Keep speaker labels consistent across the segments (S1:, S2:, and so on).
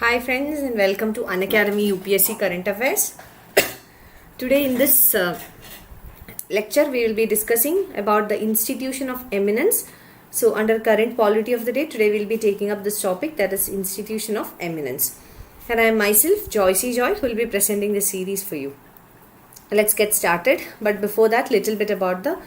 S1: Hi friends and welcome to Unacademy UPSC Current Affairs. Today in this lecture we will be discussing about the institution of eminence. So under current polity of the day, today we will be taking up this topic, that is institution of eminence. And I am myself Joicy Joy who will be presenting this series for you. Let's get started, but before that, little bit about the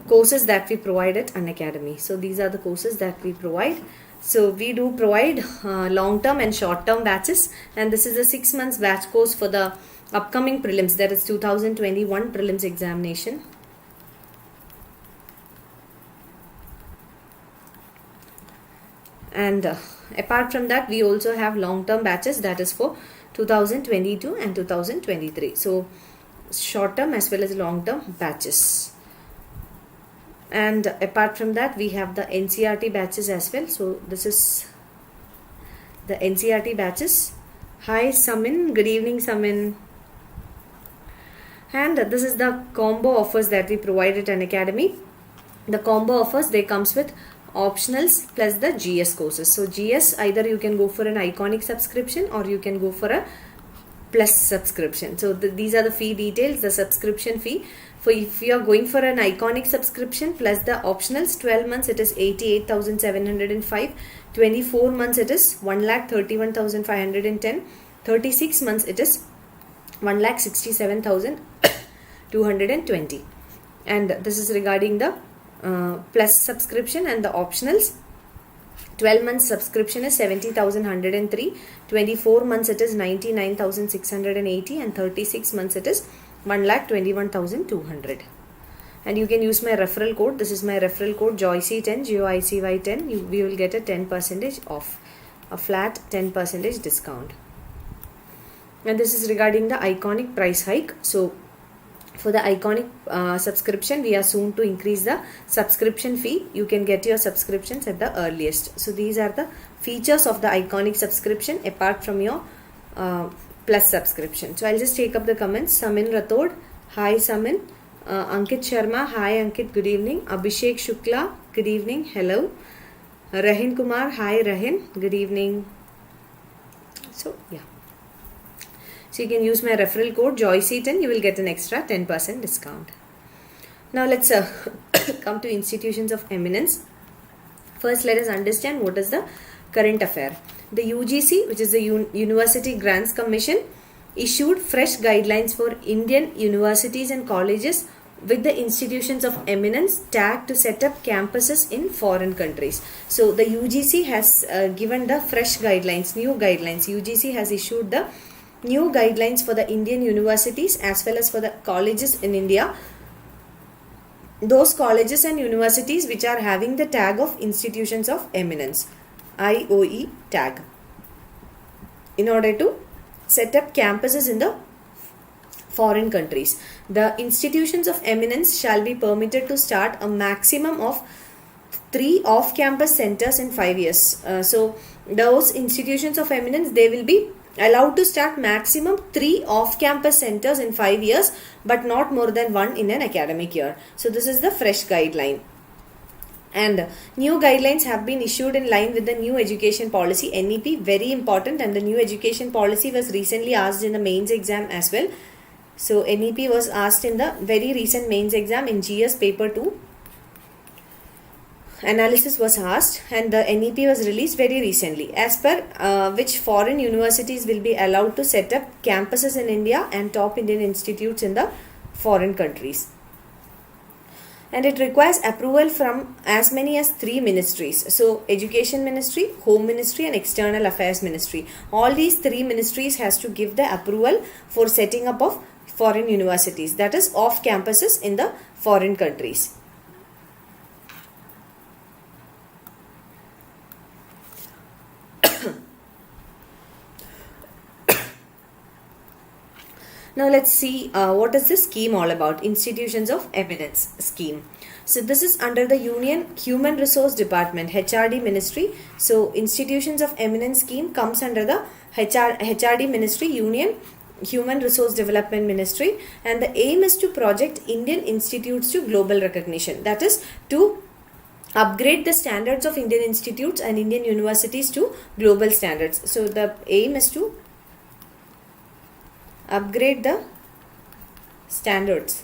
S1: courses that we provide at Unacademy. So these are the courses that we provide. So we do provide long-term and short-term batches, and this is a 6 months batch course for the upcoming prelims, that is 2021 prelims examination. And apart from that, we also have long-term batches, that is for 2022 and 2023. So short-term as well as long-term batches. And apart from that, we have the NCERT batches as well. So this is the NCERT batches. Hi Samin, good evening Samin. And this is the combo offers that we provide at Unacademy. The combo offers, they comes with optionals plus the GS courses. So GS, either you can go for an iconic subscription or you can go for a plus subscription. So these are the fee details. The subscription fee, for if you are going for an iconic subscription plus the optionals, 12 months it is 88,705, 24 months it is 1,31,510, 36 months it is 1,67,220. And this is regarding the plus subscription. And the optionals, 12 months subscription is 70,103, 24 months it is 99,680, and 36 months it is 1,21,200. And you can use my referral code. This is my referral code Joicy10, Joicy10. We will get a 10% off, a flat 10% discount. And this is regarding the iconic price hike. So for the iconic subscription, we are soon to increase the subscription fee. You can get your subscriptions at the earliest. So these are the features of the iconic subscription apart from your plus subscription. So I'll just take up the comments. Samin Rathod, hi Samin. Ankit Sharma, hi Ankit, good evening. Abhishek Shukla, good evening, hello. Rahin Kumar, hi Rahin, good evening. So yeah. So you can use my referral code Joicy10, you will get an extra 10% discount. Now let's come to institutions of eminence. First, let us understand what is the current affair. The UGC, which is the University Grants Commission, issued fresh guidelines for Indian universities and colleges with the institutions of eminence tag to set up campuses in foreign countries. So the UGC has given the fresh guidelines, new guidelines. UGC has issued the new guidelines for the Indian universities as well as for the colleges in India. Those colleges and universities which are having the tag of institutions of eminence, IOE tag, in order to set up campuses in the foreign countries. The institutions of eminence shall be permitted to start a maximum of 3 off-campus centers in 5 years. So those institutions of eminence, they will be allowed to start maximum 3 off-campus centers in 5 years, but not more than 1 in an academic year. So this is the fresh guideline. And new guidelines have been issued in line with the new education policy, NEP, very important. And the new education policy was recently asked in the mains exam as well. So NEP was asked in the very recent mains exam in GS paper 2. Analysis was asked and the NEP was released very recently, as per which foreign universities will be allowed to set up campuses in India and top Indian institutes in the foreign countries. And it requires approval from as many as 3 ministries. So Education Ministry, Home Ministry and External Affairs Ministry. All these 3 ministries has to give the approval for setting up of foreign universities, that is off campuses in the foreign countries. Now let's see what is this scheme all about, Institutions of Eminence scheme. So this is under the Union Human Resource Department, HRD Ministry. So Institutions of Eminence scheme comes under the HRD Ministry, Union Human Resource Development Ministry, and the aim is to project Indian institutes to global recognition. That is to upgrade the standards of Indian institutes and Indian universities to global standards. So the aim is to upgrade the standards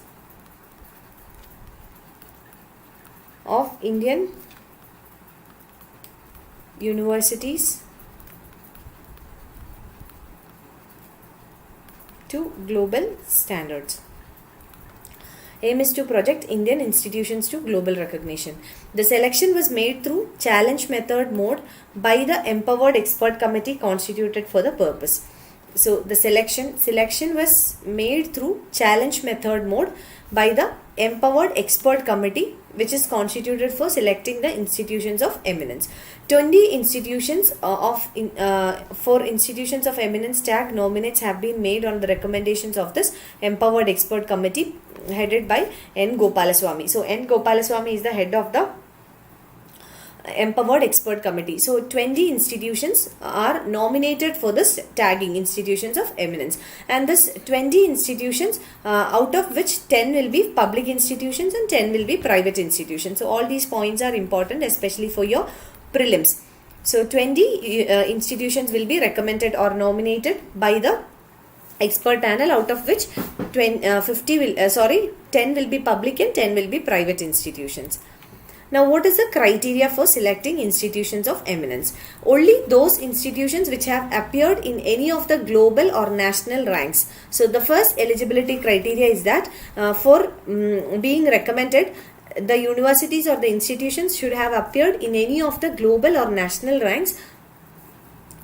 S1: of Indian universities to global standards. Aim is to project Indian institutions to global recognition. The selection was made through challenge method mode by the empowered expert committee constituted for the purpose. So the selection was made through challenge method mode by the empowered expert committee which is constituted for selecting the institutions of eminence. 20 institutions for institutions of eminence tag nominates have been made on the recommendations of this empowered expert committee headed by N. Gopalaswamy. So N. Gopalaswamy is the head of the empowered expert committee. So 20 institutions are nominated for this tagging institutions of eminence, and this 20 institutions out of which 10 will be public institutions and 10 will be private institutions. So all these points are important especially for your prelims. So 20 institutions will be recommended or nominated by the expert panel, out of which 10 will be public and 10 will be private institutions. Now, what is the criteria for selecting institutions of eminence? Only those institutions which have appeared in any of the global or national ranks. So, the first eligibility criteria is that for being recommended, the universities or the institutions should have appeared in any of the global or national ranks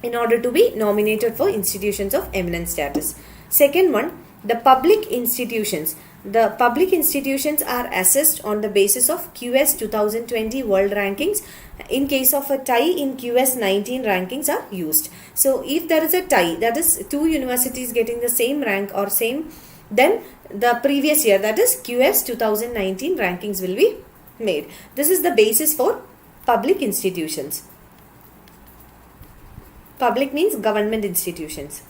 S1: in order to be nominated for institutions of eminence status. Second one, the public institutions. The public institutions are assessed on the basis of QS 2020 world rankings. In case of a tie in QS 19 rankings are used. So if there is a tie, that is two universities getting the same rank or same, then the previous year, that is QS 2019 rankings will be made. This is the basis for public institutions. Public means government institutions.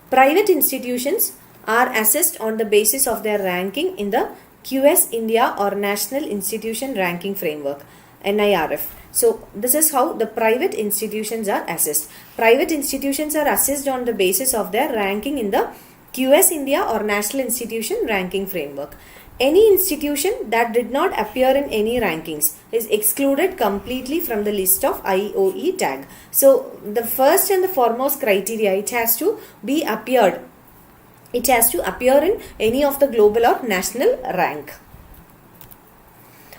S1: Private institutions are assessed on the basis of their ranking in the QS India or National Institution Ranking Framework, NIRF. So this is how the private institutions are assessed. Private institutions are assessed on the basis of their ranking in the QS India or National Institution Ranking Framework. Any institution that did not appear in any rankings is excluded completely from the list of IOE tag. So the first and the foremost criteria, it has to be appeared. It has to appear in any of the global or national rank.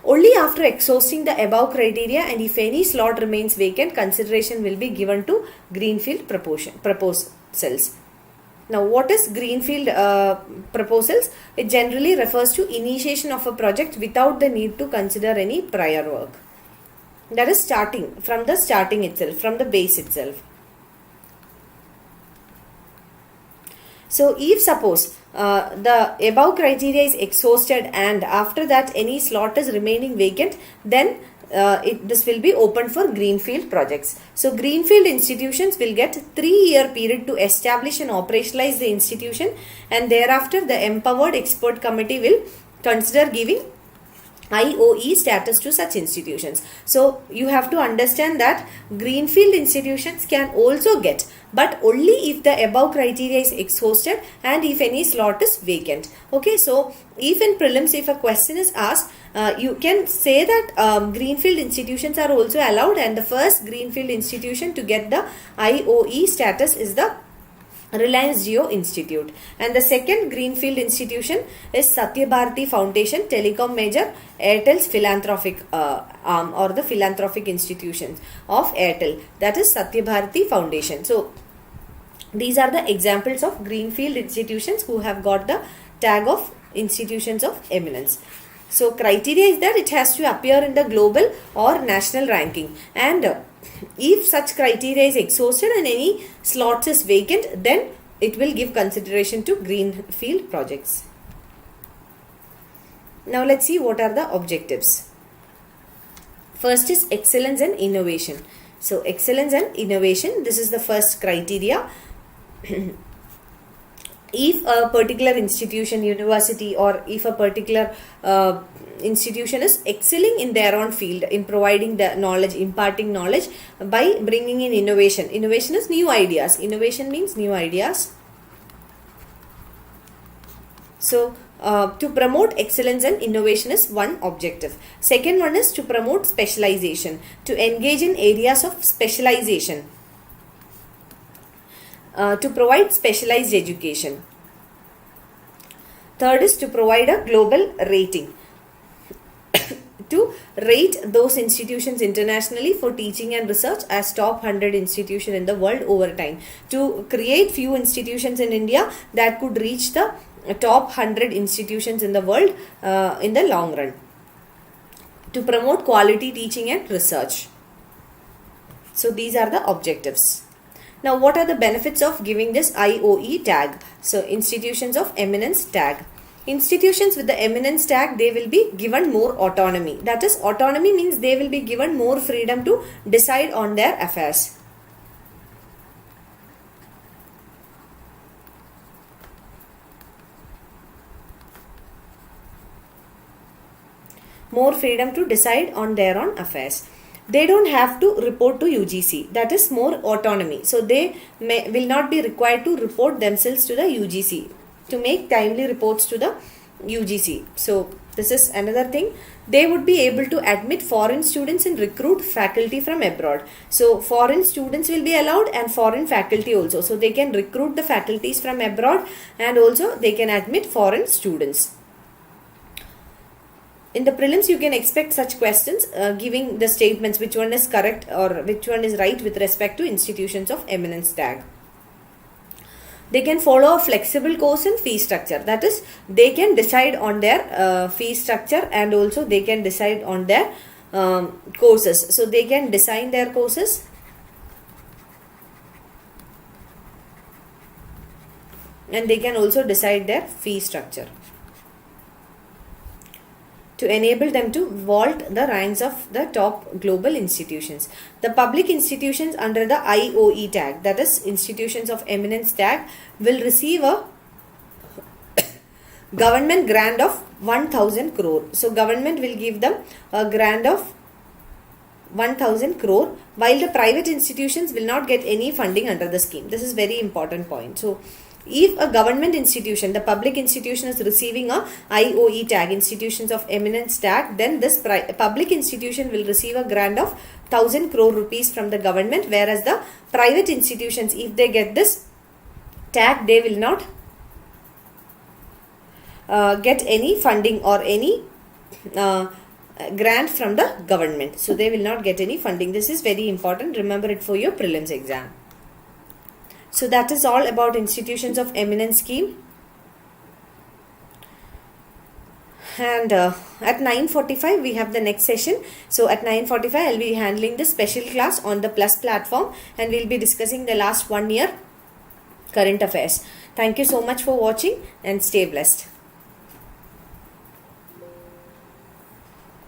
S1: Only after exhausting the above criteria and if any slot remains vacant, consideration will be given to greenfield proposals. Now, what is greenfield proposals? It generally refers to initiation of a project without the need to consider any prior work. That is starting itself, from the base itself. So, if suppose the above criteria is exhausted and after that any slot is remaining vacant, then this will be open for greenfield projects. So greenfield institutions will get 3-year period to establish and operationalize the institution, and thereafter the empowered expert committee will consider giving IOE status to such institutions. So you have to understand that greenfield institutions can also get, but only if the above criteria is exhausted and if any slot is vacant. Okay, so if in prelims, if a question is asked, you can say that greenfield institutions are also allowed, and the first greenfield institution to get the IOE status is the Reliance Jio Institute, and the second greenfield institution is Satya Bharati Foundation, telecom major, Airtel's philanthropic arm or the philanthropic institutions of Airtel, that is Satya Bharati Foundation. So these are the examples of greenfield institutions who have got the tag of institutions of eminence. So criteria is that it has to appear in the global or national ranking, and if such criteria is exhausted and any slots is vacant, then it will give consideration to greenfield projects. Now let's see what are the objectives. First is excellence and innovation. So excellence and innovation, this is the first criteria. if a particular institution, university, or if a particular institution is excelling in their own field in providing the knowledge, imparting knowledge by bringing in innovation. Innovation is new ideas. Innovation means new ideas. So to promote excellence and innovation is one objective. Second one is to promote specialization, to engage in areas of specialization, to provide specialized education. Third is to provide a global rating, to rate those institutions internationally for teaching and research as top 100 institution in the world over time, to create few institutions in India that could reach the top 100 institutions in the world in the long run, to promote quality teaching and research. So these are the objectives. Now what are the benefits of giving this IOE tag? So institutions of eminence tag. Institutions with the eminence tag, they will be given more autonomy. That is, autonomy means they will be given more freedom to decide on their affairs. More freedom to decide on their own affairs. They don't have to report to UGC. That is more autonomy. So they will not be required to report themselves to the UGC, to make timely reports to the UGC. So this is another thing. They would be able to admit foreign students and recruit faculty from abroad. So foreign students will be allowed and foreign faculty also. So they can recruit the faculties from abroad and also they can admit foreign students. In the prelims, you can expect such questions giving the statements which one is correct or which one is right with respect to institutions of eminence tag. They can follow a flexible course and fee structure. That is, they can decide on their fee structure and also they can decide on their courses. So they can design their courses and they can also decide their fee structure, to enable them to vault the ranks of the top global institutions. The public institutions under the IOE tag, that is institutions of eminence tag, will receive a government grant of 1000 crore. So government will give them a grant of 1000 crore, while the private institutions will not get any funding under the scheme. This is very important point. So if a government institution, the public institution, is receiving a IOE tag, institutions of eminence tag, then this public institution will receive a grant of 1000 crore rupees from the government, whereas the private institutions, if they get this tag, they will not get any funding or any grant from the government. So they will not get any funding. This is very important. Remember it for your prelims exam. So that is all about institutions of eminence scheme. And at 9:45 we have the next session. So at 9:45 I will be handling the special class on the Plus platform and we will be discussing the last 1 year current affairs. Thank you so much for watching and stay blessed.